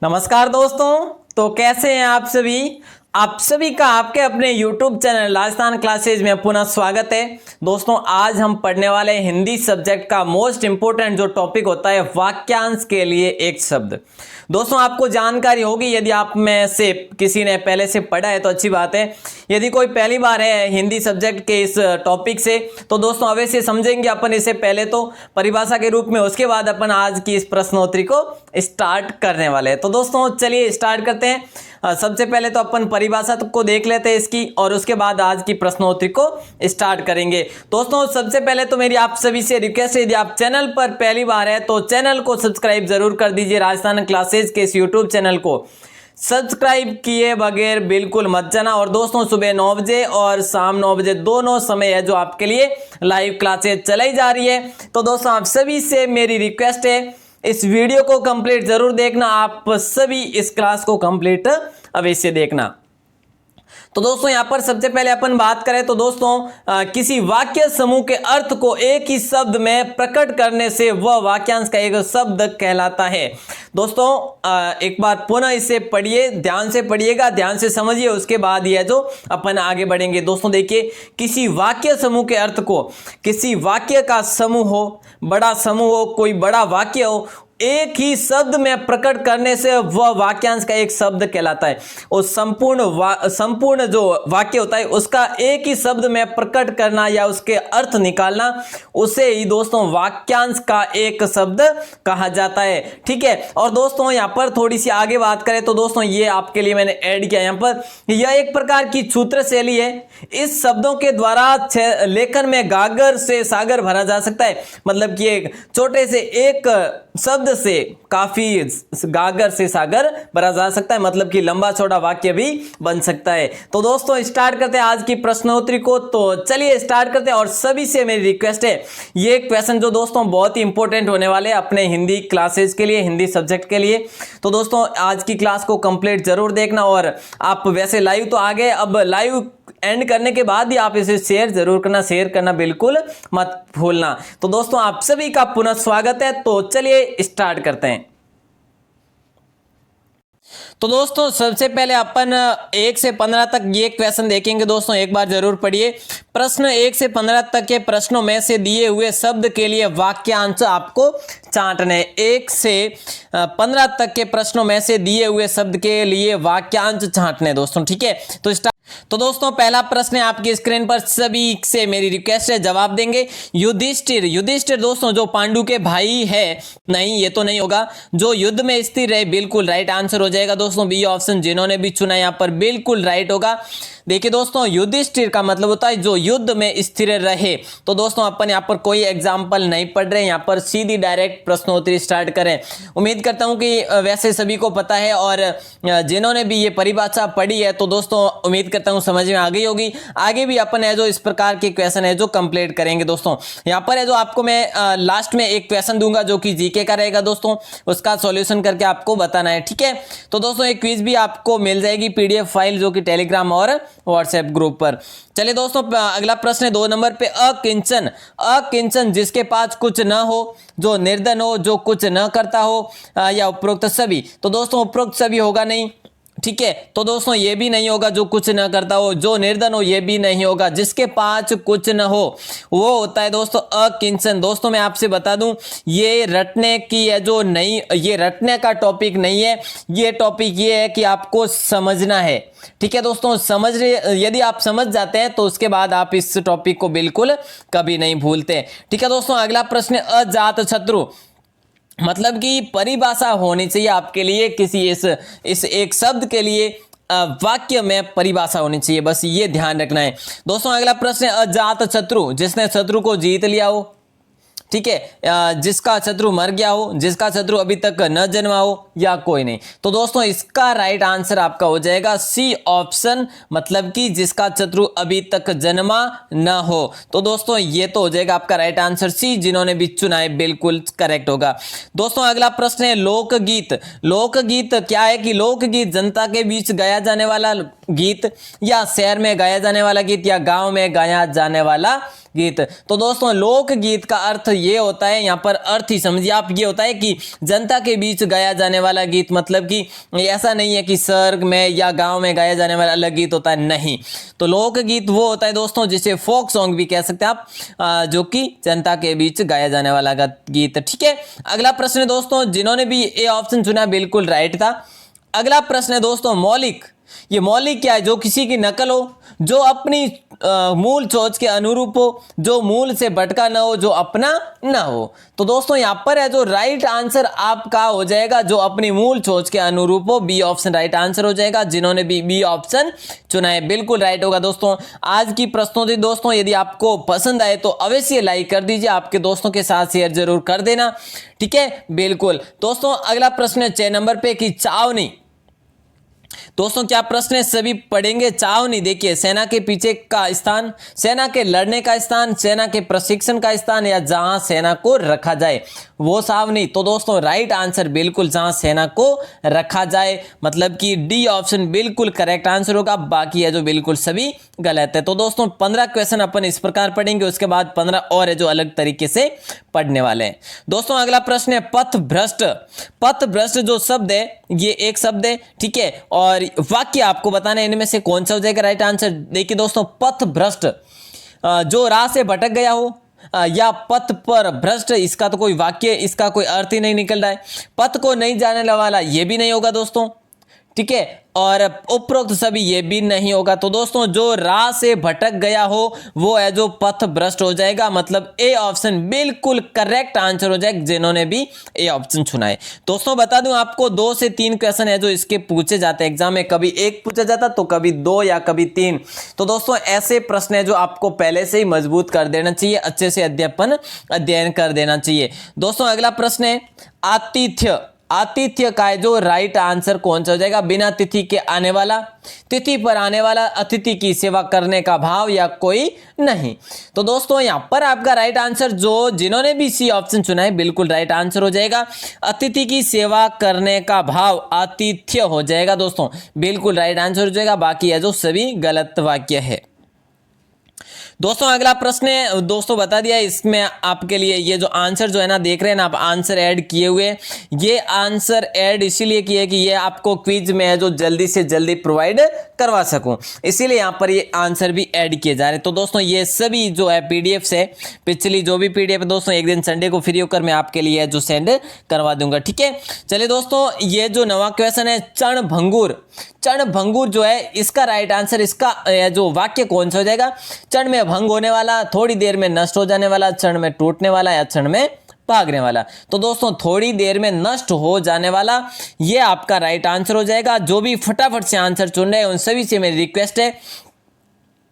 नमस्कार दोस्तों। तो कैसे हैं आप सभी का आपके अपने YouTube चैनल राजस्थान क्लासेज में पुनः स्वागत है। दोस्तों आज हम पढ़ने वाले हैं हिंदी सब्जेक्ट का मोस्ट इंपोर्टेंट जो टॉपिक होता है वाक्यांश के लिए एक शब्द। दोस्तों आपको जानकारी होगी, यदि आप में से किसी ने पहले से पढ़ा है तो अच्छी बात है। यदि कोई पहली बार है हिंदी सब्जेक्ट के इस टॉपिक से तो दोस्तों अवश्य समझेंगे अपन इसे पहले तो परिभाषा के रूप में, उसके बाद अपन आज की इस प्रश्नोत्तरी को स्टार्ट करने वाले हैं। तो दोस्तों चलिए स्टार्ट करते हैं। सबसे पहले तो अपन परिभाषा को देख लेते हैं इसकी, और उसके बाद आज की प्रश्नोत्तरी को स्टार्ट करेंगे। दोस्तों सबसे पहले तो मेरी आप सभी से रिक्वेस्ट है, यदि आप चैनल पर पहली बार है तो चैनल को सब्सक्राइब जरूर कर दीजिए। राजस्थान क्लासेज के इस यूट्यूब चैनल को सब्सक्राइब किए बगैर बिल्कुल मत जाना। और दोस्तों सुबह 9 बजे और शाम 9 बजे दोनों समय है जो आपके लिए लाइव क्लासेज चलाई जा रही है। तो दोस्तों आप सभी से मेरी रिक्वेस्ट है, इस वीडियो को कंप्लीट जरूर देखना। आप सभी इस क्लास को कंप्लीट अवश्य देखना। तो दोस्तों यहां पर सबसे पहले अपन बात करें तो दोस्तों किसी वाक्य समूह के अर्थ को एक ही शब्द में प्रकट करने से वह वाक्यांश का एक शब्द कहलाता है। दोस्तों एक बार पुनः इसे पढ़िए, ध्यान से पढ़िएगा, ध्यान से समझिए, उसके बाद यह जो अपन आगे बढ़ेंगे। दोस्तों देखिए, किसी वाक्य समूह के अर्थ को, किसी वाक्य का समूह हो, बड़ा समूह हो, कोई बड़ा वाक्य हो, एक ही शब्द में प्रकट करने से वह वाक्यांश का एक शब्द कहलाता है। और संपूर्ण जो वाक्य होता है उसका एक ही शब्द में प्रकट करना या उसके अर्थ निकालना, उसे ही दोस्तों वाक्यांश का एक शब्द कहा जाता है। ठीक है। और दोस्तों यहां पर थोड़ी सी आगे बात करें तो दोस्तों ये आपके लिए मैंने ऐड किया यहां पर, यह एक प्रकार की सूत्र शैली है। इस शब्दों के द्वारा लेखन में गागर से सागर भरा जा सकता है। मतलब कि एक छोटे से एक शब्द से काफी गागर से सागर भरा जा सकता है, मतलब कि लंबा चौड़ा वाक्य भी बन सकता है। तो दोस्तों स्टार्ट करते हैं आज की प्रश्नोत्तरी को। तो चलिए स्टार्ट करते हैं। और सभी से मेरी रिक्वेस्ट है, ये क्वेश्चन जो दोस्तों बहुत ही इंपॉर्टेंट होने वाले हैं अपने हिंदी क्लासेस के लिए, हिंदी सब्जेक्ट के लिए। तो दोस्तों आज की क्लास को कंप्लीट जरूर देखना। और आप वैसे लाइव तो आ गए, अब लाइव एंड करने के बाद ही आप इसे शेयर जरूर करना, शेयर करना बिल्कुल मत भूलना। तो दोस्तों आप सभी का पुनः स्वागत है। तो चलिए स्टार्ट करते हैं। तो दोस्तों सबसे पहले अपन 1 से 15 तक ये क्वेश्चन देखेंगे। दोस्तों एक बार जरूर पढ़िए। प्रश्न 1 से 15 तक के प्रश्नों में से दिए हुए शब्द के लिए वाक्यांश आपको छांटने। 1 से 15 तक के प्रश्नों में से दिए हुए शब्द के लिए वाक्यांश छांटने दोस्तों। ठीक है। तो दोस्तों पहला प्रश्न है आपकी स्क्रीन पर, सभी से मेरी रिक्वेस्ट है जवाब देंगे। युधिष्ठिर, युधिष्ठिर दोस्तों जो पांडु के भाई है, नहीं ये तो नहीं होगा। जो युद्ध में स्थिर रहे, बिल्कुल राइट आंसर हो जाएगा दोस्तों बी ऑप्शन। जिन्होंने भी चुना यहां पर बिल्कुल राइट होगा। देखिए दोस्तों युधिष्ठिर का मतलब होता है जो युद्ध में स्थिर रहे। तो दोस्तों अपन यहाँ पर कोई एग्जाम्पल नहीं पढ़ रहे, यहाँ पर सीधी डायरेक्ट प्रश्नोत्तरी स्टार्ट करें। उम्मीद करता हूँ कि वैसे सभी को पता है, और जिन्होंने भी ये परिभाषा पढ़ी है तो दोस्तों उम्मीद करता हूँ समझ में आ गई होगी। आगे भी अपन है जो इस प्रकार के क्वेश्चन है जो कंप्लीट करेंगे दोस्तों। यहाँ पर है जो आपको मैं लास्ट में एक क्वेश्चन दूंगा जो कि जीके का रहेगा दोस्तों, उसका सॉल्यूशन करके आपको बताना है। ठीक है। तो दोस्तों एक क्विज भी आपको मिल जाएगी PDF फाइल, जो कि टेलीग्राम और व्हाट्सएप ग्रुप पर। चलिए दोस्तों अगला प्रश्न है 2 नंबर पे, अकिंचन। अकिंचन जिसके पास कुछ न हो, जो निर्धन हो, जो कुछ न करता हो, या उपरोक्त सभी। तो दोस्तों उपरोक्त सभी होगा नहीं। ठीक है। तो दोस्तों ये भी नहीं होगा जो कुछ न करता हो, जो निर्धन हो ये भी नहीं होगा, जिसके पास कुछ न हो वो होता है दोस्तों अकिंचन। दोस्तों मैं आपसे बता दूं ये रटने की है जो नहीं, ये रटने का टॉपिक नहीं है। ये टॉपिक ये है कि आपको समझना है। ठीक है दोस्तों, यदि आप समझ जाते हैं तो उसके बाद आप इस टॉपिक को बिल्कुल कभी नहीं भूलते। ठीक है दोस्तों अगला प्रश्न, अजात शत्रु। मतलब कि परिभाषा होनी चाहिए आपके लिए किसी इस एक शब्द के लिए वाक्य में परिभाषा होनी चाहिए, बस ये ध्यान रखना है दोस्तों। अगला प्रश्न है अजात शत्रु, जिसने शत्रु को जीत लिया हो। ठीक है। जिसका शत्रु मर गया हो, जिसका शत्रु अभी तक न जन्मा हो, या कोई नहीं। तो दोस्तों इसका राइट आंसर आपका हो जाएगा सी ऑप्शन, मतलब कि जिसका शत्रु अभी तक जन्मा न हो। तो दोस्तों ये तो हो जाएगा आपका राइट आंसर सी। जिन्होंने भी चुना है बिल्कुल करेक्ट होगा। दोस्तों अगला प्रश्न है लोकगीत। लोकगीत क्या है कि लोकगीत जनता के बीच गाया जाने वाला गीत, या शहर में गाया जाने वाला गीत, या गांव में गाया जाने वाला गीत। तो दोस्तों लोकगीत का अर्थ ये होता है, यहाँ पर अर्थ ही समझिए आप, ये होता है कि जनता के बीच गाया जाने वाला गीत, मतलब कि ऐसा नहीं है कि शहर में या गांव में गाया जाने वाला अलग गीत होता है, नहीं। तो लोकगीत वो होता है दोस्तों जिसे फोक सॉन्ग भी कह सकते हैं आप, जो कि जनता के बीच गाया जाने वाला गीत। ठीक है, अगला प्रश्न है दोस्तों, जिन्होंने भी ए ऑप्शन चुना बिल्कुल राइट था। अगला प्रश्न है दोस्तों मौलिक। ये मौलिक क्या है? जो किसी की नकल हो, जो अपनी मूल सोच के अनुरूप हो, जो मूल से भटका ना हो, जो अपना ना हो। तो दोस्तों यहाँ पर है जो राइट आंसर आपका हो जाएगा जो अपनी मूल सोच के अनुरूप हो, बी ऑप्शन राइट आंसर हो जाएगा। जिन्होंने भी बी ऑप्शन चुना है बिल्कुल राइट होगा। दोस्तों आज की प्रस्तुति दोस्तों यदि आपको पसंद आए तो अवश्य लाइक कर दीजिए, आपके दोस्तों के साथ शेयर जरूर कर देना। ठीक है, बिल्कुल। दोस्तों अगला प्रश्न है 6 नंबर पे कि छावनी। दोस्तों क्या प्रश्न है सभी पढ़ेंगे। छावनी देखिए, सेना के पीछे का स्थान, सेना के लड़ने का स्थान, सेना के प्रशिक्षण का स्थान, या जहां सेना को रखा जाए वो छावनी। तो दोस्तों राइट आंसर बिल्कुल जहां सेना को रखा जाए, मतलब कि डी ऑप्शन बिल्कुल करेक्ट आंसर होगा। बाकी है जो बिल्कुल सभी गलत है। तो दोस्तों 15 क्वेश्चन अपन इस प्रकार पढ़ेंगे, उसके बाद 15 और है जो अलग तरीके से पढ़ने वाले हैं। दोस्तों अगला प्रश्न है पथ भ्रष्ट। पथ भ्रष्ट जो शब्द है ये एक शब्द है, ठीक है, और वाक्य आपको बताना है इनमें से कौन सा हो जाएगा राइट आंसर। देखिए दोस्तों पथ भ्रष्ट जो राह से भटक गया हो, या पथ पर भ्रष्ट, इसका तो कोई वाक्य, इसका कोई अर्थ ही नहीं निकल रहा है। पथ को नहीं जानने वाला ये भी नहीं होगा दोस्तों, ठीक है, और उपरोक्त सभी ये भी नहीं होगा। तो दोस्तों जो राह से भटक गया हो वो है जो पथ भ्रष्ट हो जाएगा, मतलब ए ऑप्शन बिल्कुल करेक्ट आंसर हो जाएगा जिन्होंने भी ए ऑप्शन चुना है। दोस्तों बता दूं आपको 2 से 3 क्वेश्चन है जो इसके पूछे जाते हैं एग्जाम में, कभी 1 पूछा जाता तो कभी 2 या कभी 3। तो दोस्तों ऐसे प्रश्न है जो आपको पहले से ही मजबूत कर देना चाहिए, अच्छे से अध्ययन कर देना चाहिए। दोस्तों अगला प्रश्न है आतिथ्य। आतिथ्य का है जो राइट आंसर कौन सा हो जाएगा। बिना तिथि के आने वाला, तिथि पर आने वाला, अतिथि की सेवा करने का भाव, या कोई नहीं। तो दोस्तों यहाँ पर आपका राइट आंसर जो जिन्होंने भी सी ऑप्शन चुना है बिल्कुल राइट आंसर हो जाएगा। अतिथि की सेवा करने का भाव आतिथ्य हो जाएगा दोस्तों, बिल्कुल राइट आंसर हो जाएगा। बाकी है जो सभी गलत वाक्य है। दोस्तों अगला प्रश्न है, दोस्तों बता दिया इसमें आपके लिए ये जो आंसर जो है ना देख रहे हैं ना आप, आंसर ऐड किए हुए, ये आंसर ऐड इसीलिए किए कि ये आपको क्विज में है जो जल्दी से जल्दी प्रोवाइड करवा सकूं, इसीलिए यहाँ पर ये आंसर भी ऐड किए जा रहे हैं। तो दोस्तों ये सभी जो है पीडीएफ से, पिछली जो भी पीडीएफ है दोस्तों एक दिन संडे को फ्री होकर मैं आपके लिए जो सेंड करवा दूंगा, ठीक है। चलिए दोस्तों ये जो नवा क्वेश्चन है क्षणभंगुर। क्षणभंगुर जो है इसका राइट आंसर, इसका जो वाक्य कौन सा हो जाएगा। क्षण में भंग होने वाला, थोड़ी देर में नष्ट हो जाने वाला, क्षण में टूटने वाला, या क्षण में भागने वाला। तो दोस्तों थोड़ी देर में नष्ट हो जाने वाला ये आपका राइट आंसर हो जाएगा। जो भी फटाफट से आंसर चुन रहे हैं उन सभी से मेरी रिक्वेस्ट है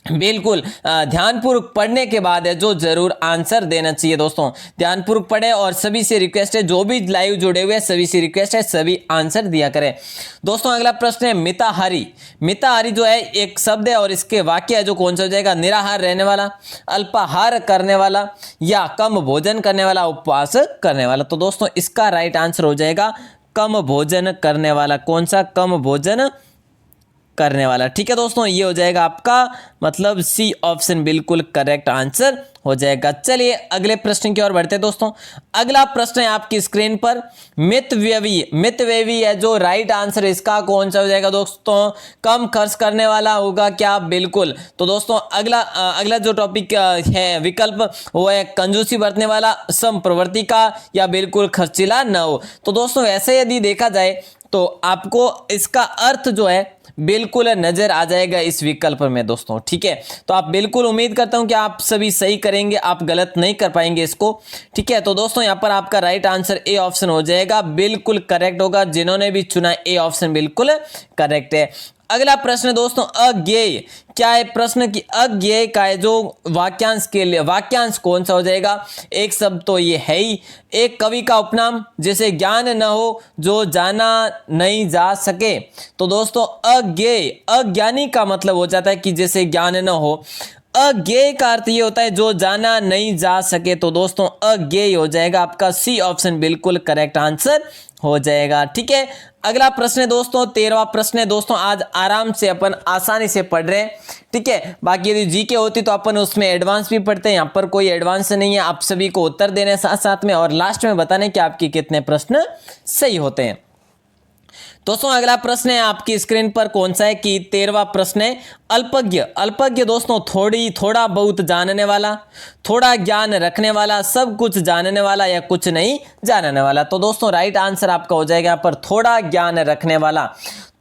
बिल्कुल ध्यानपूर्वक पढ़ने के बाद है जो जरूर आंसर देना चाहिए। दोस्तों ध्यानपूर्वक पढ़े, और सभी से रिक्वेस्ट है जो भी लाइव जुड़े हुए हैं सभी से रिक्वेस्ट है सभी आंसर दिया करें। दोस्तों अगला प्रश्न है मिताहारी। मिताहारी जो है एक शब्द है और इसके वाक्य है जो कौन सा हो जाएगा। निराहार रहने वाला, अल्पाहार करने वाला, या कम भोजन करने वाला, उपवास करने वाला। तो दोस्तों इसका राइट आंसर हो जाएगा कम भोजन करने वाला। कौन सा? कम भोजन करने वाला, ठीक है दोस्तों, ये हो जाएगा आपका मतलब सी ऑप्शन बिल्कुल करेक्ट आंसर हो जाएगा। चलिए अगले प्रश्न की ओर बढ़ते हैं दोस्तों। अगला प्रश्न है आपकी स्क्रीन पर मितव्ययी। मितव्ययी है जो राइट आंसर इसका कौन सा हो जाएगा दोस्तों। कम खर्च करने वाला होगा क्या? बिल्कुल। तो दोस्तों अगला जो टॉपिक है विकल्प वो है कंजूसी बरतने वाला, सम प्रवृत्ति का, या बिल्कुल खर्चीला न हो। तो दोस्तों ऐसे यदि देखा जाए तो आपको इसका अर्थ जो है बिल्कुल नजर आ जाएगा इस विकल्प में दोस्तों, ठीक है। तो आप बिल्कुल उम्मीद करता हूं कि आप सभी सही करेंगे, आप गलत नहीं कर पाएंगे इसको, ठीक है। तो दोस्तों यहां पर आपका राइट आंसर ए ऑप्शन हो जाएगा, बिल्कुल करेक्ट होगा। जिन्होंने भी चुना ए ऑप्शन बिल्कुल करेक्ट है। अगला प्रश्न दोस्तों अज्ञेय। क्या है प्रश्न की अज्ञेय का है जो वाक्यांश के लिए, वाक्यांश कौन सा हो जाएगा। एक शब्द तो ये है ही, एक कवि का उपनाम, जैसे ज्ञान न हो जो जाना नहीं जा सके। तो दोस्तों अज्ञेय, अज्ञानी का मतलब हो जाता है कि जैसे ज्ञान न हो। अज्ञेय का अर्थ ये होता है जो जाना नहीं जा सके। तो दोस्तों अज्ञेय हो जाएगा आपका सी ऑप्शन बिल्कुल करेक्ट आंसर हो जाएगा, ठीक है। अगला प्रश्न है दोस्तों 13वां प्रश्न है दोस्तों, आज आराम से अपन आसानी से पढ़ रहे हैं, ठीक है। बाकी यदि जीके होती तो अपन उसमें एडवांस भी पढ़ते हैं, यहाँ पर कोई एडवांस नहीं है, आप सभी को उत्तर देने साथ साथ में और लास्ट में बताने कि आपके कितने प्रश्न सही होते हैं। दोस्तों अगला प्रश्न है आपकी स्क्रीन पर कौन सा है कि 13वां प्रश्न है अल्पज्ञ। अल्पज्ञ दोस्तों थोड़ा बहुत जानने वाला, थोड़ा ज्ञान रखने वाला, सब कुछ जानने वाला या कुछ नहीं जानने वाला। तो दोस्तों राइट आंसर आपका हो जाएगा यहाँ पर थोड़ा ज्ञान रखने वाला।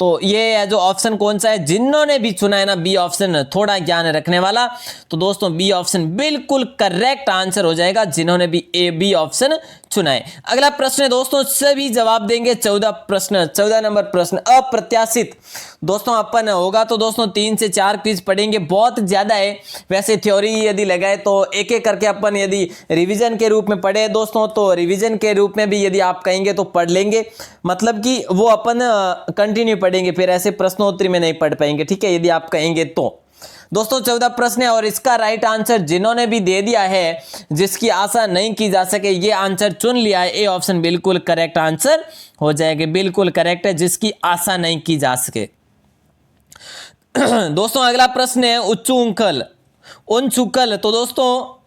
तो ये है जो ऑप्शन कौन सा है, जिन्होंने भी चुना है ना बी ऑप्शन थोड़ा ज्ञान रखने वाला, तो दोस्तों बी ऑप्शन बिल्कुल करेक्ट आंसर हो जाएगा, जिन्होंने भी बी ऑप्शन चुना है। अगला प्रश्न है दोस्तों, सभी जवाब देंगे 14 नंबर प्रश्न अप्रत्याशित। दोस्तों अपन होगा तो दोस्तों 3 से 4 क्विज पढ़ेंगे, बहुत ज्यादा है वैसे। थ्योरी यदि लगाए तो एक एक करके अपन यदि रिवीजन के रूप में पढ़े दोस्तों, तो रिवीजन के रूप में भी यदि आप कहेंगे तो पढ़ लेंगे, मतलब कि वो अपन कंटिन्यू पढ़ेंगे, फिर ऐसे प्रश्नोत्तरी में नहीं पढ़ पाएंगे, ठीक है, यदि आप कहेंगे तो। दोस्तों 14 प्रश्न है और इसका राइट आंसर जिन्होंने भी दे दिया है, जिसकी आशा नहीं की जा सके, ये आंसर चुन लिया है, ए ऑप्शन बिल्कुल करेक्ट आंसर हो जाएगा, बिल्कुल करेक्ट है, जिसकी आशा नहीं की जा सके। दोस्तों अगला प्रश्न है उच्चुंखल उनचुकल। तो दोस्तों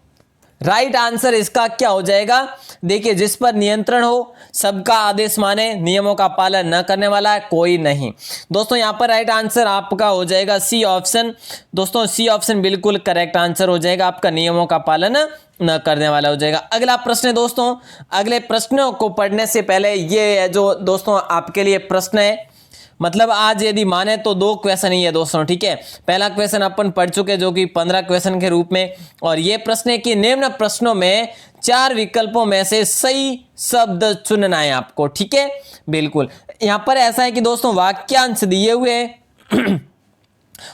राइट आंसर इसका क्या हो जाएगा, देखिए जिस पर नियंत्रण हो, सबका आदेश माने, नियमों का पालन न करने वाला है कोई नहीं। दोस्तों यहाँ पर राइट आंसर आपका हो जाएगा सी ऑप्शन। दोस्तों सी ऑप्शन बिल्कुल करेक्ट आंसर हो जाएगा आपका, नियमों का पालन न करने वाला हो जाएगा। अगला प्रश्न है दोस्तों, अगले प्रश्नों को पढ़ने से पहले ये जो दोस्तों आपके लिए प्रश्न है, मतलब आज यदि माने तो 2 क्वेश्चन ही है दोस्तों, ठीक है। पहला क्वेश्चन अपन पढ़ चुके जो कि 15 क्वेश्चन के रूप में, और ये प्रश्न है कि निम्न प्रश्नों में 4 विकल्पों में से सही शब्द चुनना है आपको, ठीक है। बिल्कुल यहां पर ऐसा है कि दोस्तों वाक्यांश दिए हुए हैं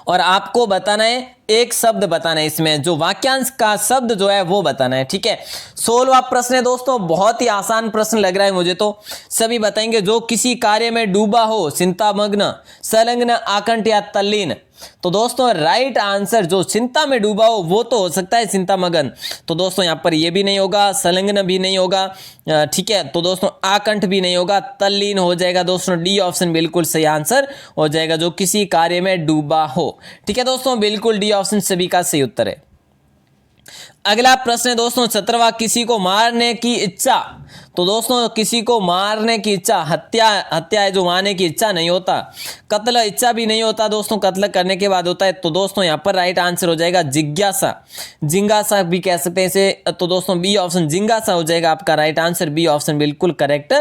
और आपको बताना है एक शब्द बताना है, इसमें जो वाक्यांश का शब्द जो है वो बताना है, ठीक है। 16वां प्रश्न है दोस्तों, बहुत ही आसान प्रश्न लग रहा है मुझे तो, सभी बताएंगे। जो किसी कार्य में डूबा हो, चिंतामग्न, संलग्न, आकंठ या तल्लीन। तो दोस्तों राइट आंसर जो चिंता में डूबा हो वो तो हो सकता है चिंतामग्न, तो दोस्तों यहाँ पर ये भी नहीं होगा, संलग्न भी नहीं होगा, ठीक है। तो दोस्तों आकंठ भी नहीं होगा, तल्लीन हो जाएगा दोस्तों, डी ऑप्शन बिल्कुल सही आंसर हो जाएगा, जो किसी कार्य में डूबा हो, ठीक है दोस्तों, बिल्कुल डी ऑप्शन सभी का सही उत्तर है। अगला प्रश्न है दोस्तों 17वां, किसी को मारने की इच्छा। तो दोस्तों किसी को मारने की इच्छा, हत्या है जो मारने की इच्छा नहीं होता, कत्ल इच्छा भी नहीं होता दोस्तों, कत्ल करने के बाद होता है। तो दोस्तों यहाँ पर राइट आंसर हो जाएगा जिज्ञासा, जिज्ञासा भी कह सकते हैं इसे, तो दोस्तों बी ऑप्शन जिज्ञासा हो जाएगा आपका राइट आंसर, बी ऑप्शन बिल्कुल करेक्ट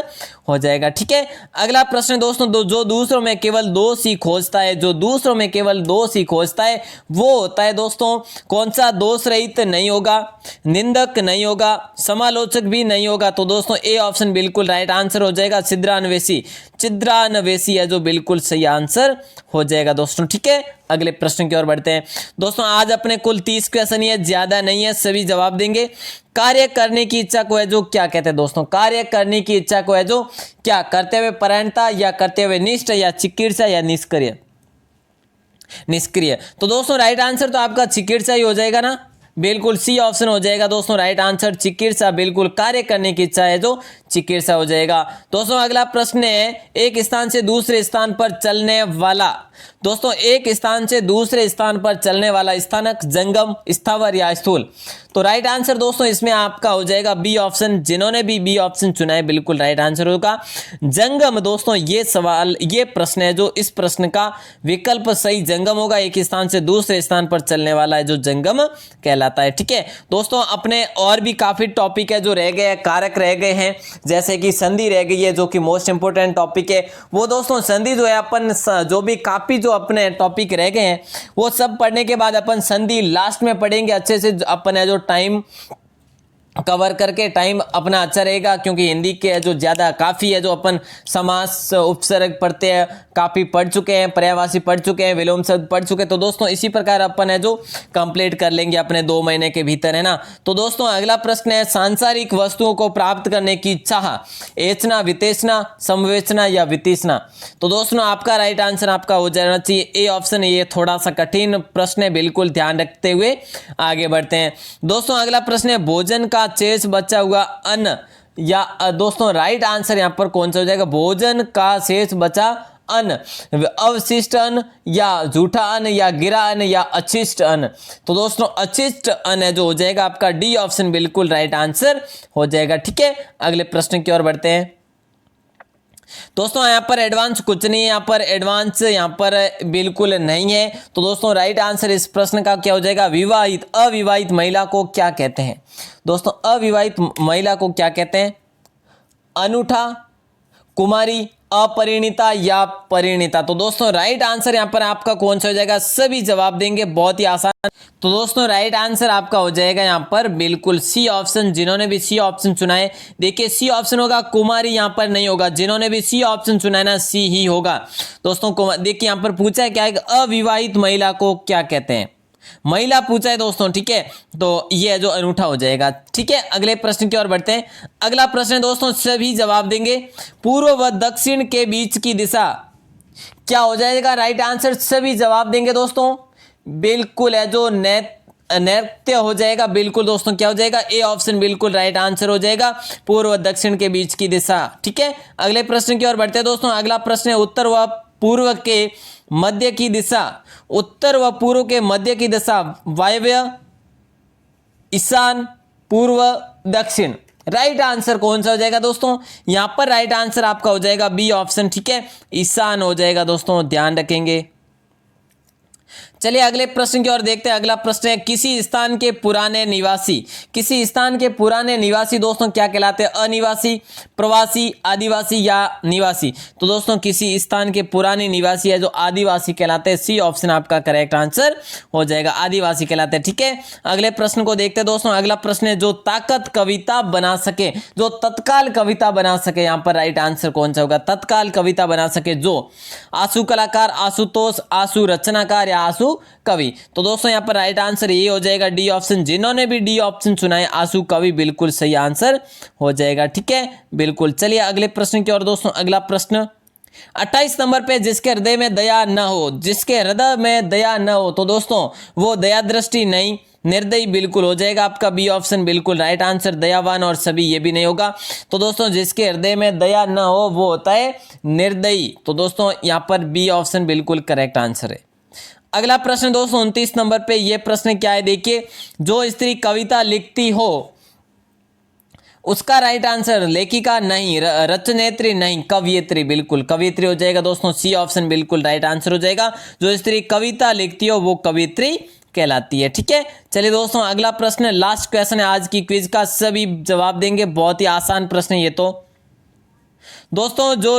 हो जाएगा, ठीक है। अगला प्रश्न दोस्तों, जो दूसरों में केवल दोष ही खोजता है, जो दूसरों में केवल दोष ही खोजता है वो होता है दोस्तों कौन सा, दोष रहित नहीं होगा, निंदक नहीं होगा, समालोचक भी नहीं होगा। तो दोस्तों ए ऑप्शन बिल्कुल राइट आंसर हो जाएगा, छिद्रान्वेषी, छिद्रान्वेषी है जो बिल्कुल सही आंसर हो जाएगा दोस्तों, ठीक है। अगले प्रश्न की ओर बढ़ते हैं दोस्तों, आज अपने कुल 30 क्वेश्चन है, ज्यादा नहीं है, सभी जवाब देंगे। कार्य करने की इच्छा को है जो क्या कहते हैं दोस्तों, कार्य करने की इच्छा को है जो क्या, करते हुए परायणता या करते हुए निष्ठ या चिकित्सा या निष्क्रिय, निष्क्रिय। तो दोस्तों राइट आंसर तो आपका चिकित्सा ही हो जाएगा ना, बिल्कुल सी ऑप्शन हो जाएगा दोस्तों राइट आंसर, चिकित्सा, बिल्कुल कार्य करने की इच्छा है जो चिकित्सा हो जाएगा। दोस्तों अगला प्रश्न है, एक स्थान से दूसरे स्थान पर चलने वाला। दोस्तों एक स्थान से दूसरे स्थान पर चलने वाला स्थानक, जंगम, स्थावर या स्थूल। तो राइट आंसर दोस्तों इसमें आपका हो जाएगा बी ऑप्शन, जिन्होंने भी बी ऑप्शन चुना है बिल्कुल राइट आंसर होगा जंगम। दोस्तों ये सवाल, ये प्रश्न है जो इस प्रश्न का विकल्प सही जंगम होगा, एक स्थान से दूसरे स्थान पर चलने वाला है जो जंगम कहलाता है, ठीक है दोस्तों। अपने और भी काफी टॉपिक है जो रह गए, कारक रह गए हैं, जैसे कि संधि रह गई है जो कि मोस्ट इंपोर्टेंट टॉपिक है। वो दोस्तों संधि जो है अपन जो भी काफी जो अपने टॉपिक रह गए हैं वो सब पढ़ने के बाद अपन संधि लास्ट में पढ़ेंगे अच्छे से, अपन है जो टाइम कवर करके टाइम अपना अच्छा रहेगा, क्योंकि हिंदी के जो ज़्यादा काफ़ी है जो अपन समास उपसर्ग पढ़ते हैं, काफ़ी पढ़ चुके हैं, पर्यायवाची पढ़ चुके हैं, विलोम शब्द पढ़ चुके हैं। तो दोस्तों इसी प्रकार अपन है जो कंप्लीट कर लेंगे अपने 2 महीने के भीतर, है ना। तो दोस्तों अगला प्रश्न है, सांसारिक वस्तुओं को प्राप्त करने की इच्छा, एचना, वितेशना, समवेचना या वितिशना। तो दोस्तों आपका राइट आंसर आपका हो जाना चाहिए ए ऑप्शन। ये थोड़ा सा कठिन प्रश्न है, बिल्कुल ध्यान रखते हुए आगे बढ़ते हैं। दोस्तों अगला प्रश्न है, भोजन का शेष बचा हुआ अन्न दोस्तों राइट आंसर यहाँ पर कौन सा हो जाएगा, भोजन का शेष बचा अन्न, अवशिष्ट अन्न या झूठा अन्न या गिरा अन्न या अचिष्ट अन्न। तो दोस्तों अचिष्ट अन्न है जो हो जाएगा आपका डी ऑप्शन बिल्कुल राइट आंसर हो जाएगा। ठीक है, अगले प्रश्न की ओर बढ़ते हैं। दोस्तों यहाँ पर एडवांस कुछ नहीं है, यहाँ पर एडवांस यहाँ पर बिल्कुल नहीं है। तो दोस्तों राइट आंसर इस प्रश्न का क्या हो जाएगा, विवाहित अविवाहित महिला को क्या कहते हैं। दोस्तों अविवाहित महिला को क्या कहते हैं, अनूठा, कुमारी, अपरिणीता या परिणीता। तो दोस्तों राइट आंसर यहाँ पर आपका कौन सा हो जाएगा, सभी जवाब देंगे, बहुत ही आसान। तो दोस्तों राइट आंसर आपका हो जाएगा यहाँ पर बिल्कुल सी ऑप्शन। जिन्होंने भी सी ऑप्शन चुना है, देखिए सी ऑप्शन होगा, कुमारी यहाँ पर नहीं होगा। जिन्होंने भी सी ऑप्शन चुना है ना, सी ही होगा। दोस्तों देखिए यहाँ पर पूछा है क्या है, अविवाहित महिला को क्या कहते हैं, महिला पूछा है दोस्तों। ठीक है, तो ये जो अनूठा हो जाएगा। ठीक है, अगले प्रश्न की ओर बढ़ते हैं। अगला प्रश्न दोस्तों सभी जवाब देंगे, पूर्व व दक्षिण के बीच की दिशा क्या हो जाएगा, राइट आंसर सभी जवाब देंगे दोस्तों, बिल्कुल है जो नैत्य हो जाएगा। बिल्कुल दोस्तों क्या हो जाएगा, ए ऑप्शन बिल्कुल राइट आंसर हो जाएगा, पूर्व व दक्षिण के बीच की दिशा। ठीक है, अगले प्रश्न की ओर बढ़ते हैं दोस्तों। अगला प्रश्न है, उत्तर व पूर्व के मध्य की दिशा, उत्तर व पूर्व के मध्य की दिशा वायव्य, ईशान, पूर्व, दक्षिण। राइट आंसर कौन सा हो जाएगा दोस्तों, यहां पर राइट आंसर आपका हो जाएगा बी ऑप्शन। ठीक है, ईशान हो जाएगा दोस्तों, ध्यान रखेंगे। चलिए अगले प्रश्न की ओर देखते हैं। अगला प्रश्न है, किसी स्थान के पुराने निवासी, किसी स्थान के पुराने निवासी दोस्तों क्या कहलाते हैं, अनिवासी, प्रवासी, आदिवासी या निवासी। तो दोस्तों किसी स्थान के पुराने निवासी है जो आदिवासी कहलाते हैं, सी ऑप्शन आपका करेक्ट आंसर हो जाएगा, आदिवासी कहलाते हैं। ठीक है, अगले प्रश्न को देखते हैं दोस्तों। अगला प्रश्न है, जो ताकत कविता बना सके, जो तत्काल कविता बना सके, यहाँ पर राइट आंसर कौन सा होगा, तत्काल कविता बना सके, जो आंसू कलाकार, आशुतोष, आंसू रचनाकार या आंसू कवि। तो दोस्तों यहाँ पर राइट आंसर ये हो जाएगा डी ऑप्शन। जिन्होंने भी डी ऑप्शन चुना है, आंसू कवि बिल्कुल सही आंसर हो जाएगा। ठीक है, बिल्कुल। चलिए अगले प्रश्न की ओर दोस्तों। अगला प्रश्न 28 नंबर पे, जिसके हृदय में दया न हो, जिसके हृदय में दया न हो, तो दोस्तों वो दया दृष्टि नहीं, निर्दयी बिल्कुल हो जाएगा आपका बी ऑप्शन बिल्कुल राइट आंसर। दयावान और सभी ये भी नहीं होगा। तो दोस्तों जिसके हृदय में दया न हो वो होता है निर्दयी। तो दोस्तों यहाँ पर बी ऑप्शन बिल्कुल करेक्ट आंसर है। अगला प्रश्न दोस्तों 29 नंबर पे, ये प्रश्न क्या है देखिए, जो स्त्री कविता लिखती हो उसका राइट आंसर लेखिका नहीं, रचनेत्री नहीं, कवियत्री बिल्कुल कवियत्री हो जाएगा दोस्तों, सी ऑप्शन बिल्कुल राइट आंसर हो जाएगा। जो स्त्री कविता लिखती हो वो कवियत्री कहलाती है। ठीक है, चलिए दोस्तों अगला प्रश्न लास्ट क्वेश्चन है आज की क्विज का, सभी जवाब देंगे, बहुत ही आसान प्रश्न है ये। तो दोस्तों जो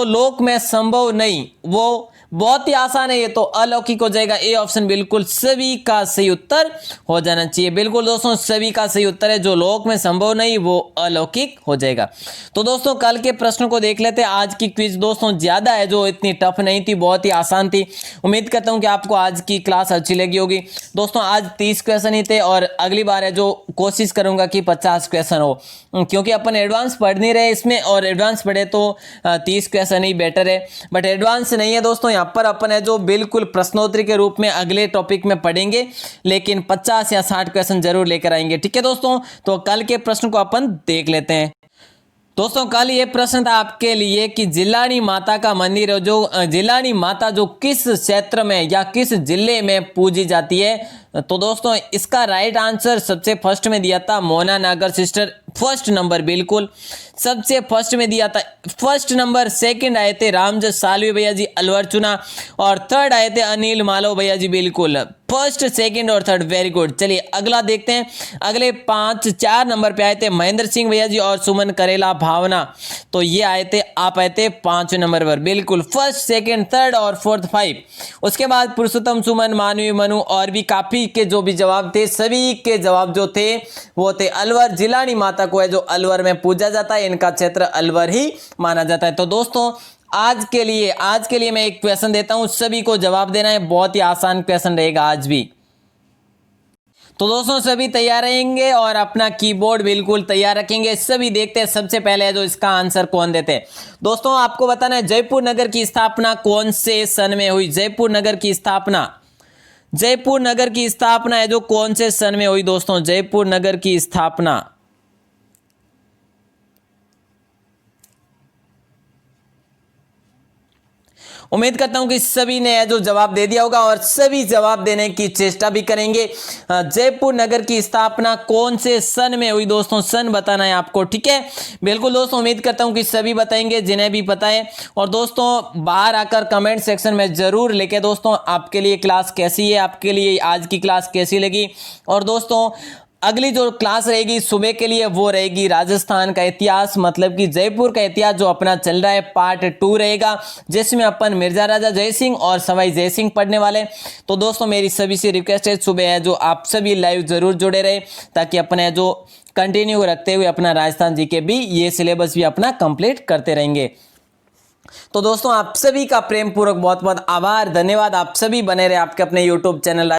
लोक में संभव नहीं, वो बहुत ही आसान है ये, तो अलौकिक हो जाएगा, ए ऑप्शन बिल्कुल सभी का सही उत्तर हो जाना चाहिए। बिल्कुल दोस्तों सभी का सही उत्तर है, जो लोक में संभव नहीं वो अलौकिक हो जाएगा। तो दोस्तों कल के प्रश्नों को देख लेते हैं। आज की क्विज दोस्तों ज्यादा है, जो इतनी टफ नहीं थी, बहुत ही आसान थी। उम्मीद करता हूं कि आपको आज की क्लास अच्छी लगी होगी। दोस्तों आज 30 क्वेश्चन ही थे और अगली बार है जो कोशिश करूंगा कि 50 क्वेश्चन हो, क्योंकि अपन एडवांस पढ़ नहीं रहे इसमें, और एडवांस पढ़े तो 30 क्वेश्चन ही बेटर है। बट एडवांस नहीं है दोस्तों, यहाँ पर अपन है जो बिल्कुल प्रश्नोत्तरी के रूप में अगले टॉपिक में पढ़ेंगे, लेकिन 50 या 60 क्वेश्चन जरूर लेकर आएंगे। ठीक है दोस्तों, तो कल के प्रश्न को अपन देख लेते हैं। दोस्तों कल ये प्रश्न था आपके लिए कि जिलानी माता का मंदिर, जो जिलानी माता जो किस क्षेत्र में या किस जिले में पूजी जाती है। तो दोस्तों इसका राइट आंसर सबसे फर्स्ट में दिया था मोना नागर सिस्टर, फर्स्ट नंबर बिल्कुल सबसे फर्स्ट में दिया था, फर्स्ट नंबर। सेकंड आए थे रामजस सालवी भैया जी अलवर चुना, और थर्ड आए थे अनिल मालव भैया जी, बिल्कुल फर्स्ट सेकंड और थर्ड, वेरी गुड। चलिए अगला देखते हैं। अगले 4 नंबर पे आए थे महेंद्र सिंह भैया जी और सुमन करेला भावना, तो ये आए थे, आप आए थे 5 नंबर पर, बिल्कुल फर्स्ट सेकंड थर्ड और फोर्थ 5। उसके बाद पुरुषोत्तम सुमन, मानवी मनु और भी काफी के जो भी जवाब थे, सभी के जवाब जो थे वो थे अलवर। जिलानी माता को है जो अलवर में पूजा जाता है, इनका क्षेत्र अलवर ही माना जाता है। तो दोस्तों आज के लिए मैं एक क्वेश्चन देता हूं, सभी को जवाब देना है, बहुत ही आसान क्वेश्चन रहेगा आज भी। तो दोस्तों सभी तैयार रहेंगे और अपना कीबोर्ड बिल्कुल तैयार रखेंगे। सभी देखते हैं सबसे पहले जो इसका आंसर कौन देते हैं। दोस्तों आपको बताना है जयपुर नगर की स्थापना कौन से सन में हुई। जयपुर नगर की स्थापना है जो कौन से सन में हुई दोस्तों। जयपुर नगर की स्थापना उम्मीद करता हूं कि सभी ने जो जवाब दे दिया होगा और सभी जवाब देने की चेष्टा भी करेंगे। जयपुर नगर की स्थापना कौन से सन में हुई दोस्तों, सन बताना है आपको, ठीक है। बिल्कुल दोस्तों, उम्मीद करता हूं कि सभी बताएंगे जिन्हें भी पता है। और दोस्तों बाहर आकर कमेंट सेक्शन में जरूर लिखे दोस्तों आपके लिए क्लास कैसी है, आपके लिए आज की क्लास कैसी लगी। और दोस्तों अगली जो क्लास रहेगी सुबह के लिए वो रहेगी राजस्थान का इतिहास, मतलब कि जयपुर का इतिहास जो अपना चल रहा है, पार्ट 2 रहेगा, जिसमें अपन मिर्जा राजा जयसिंह और सवाई जयसिंह पढ़ने वाले। तो दोस्तों मेरी सभी से रिक्वेस्ट है, सुबह है जो आप सभी लाइव जरूर जुड़े रहे, ताकि अपने जो कंटिन्यू रखते हुए अपना राजस्थान जी के भी ये सिलेबस भी अपना कंप्लीट करते रहेंगे। तो दोस्तों आप सभी का प्रेम पूर्वक बहुत बहुत आभार, धन्यवाद। आप सभी बने रहे आपके अपने यूट्यूब चैनल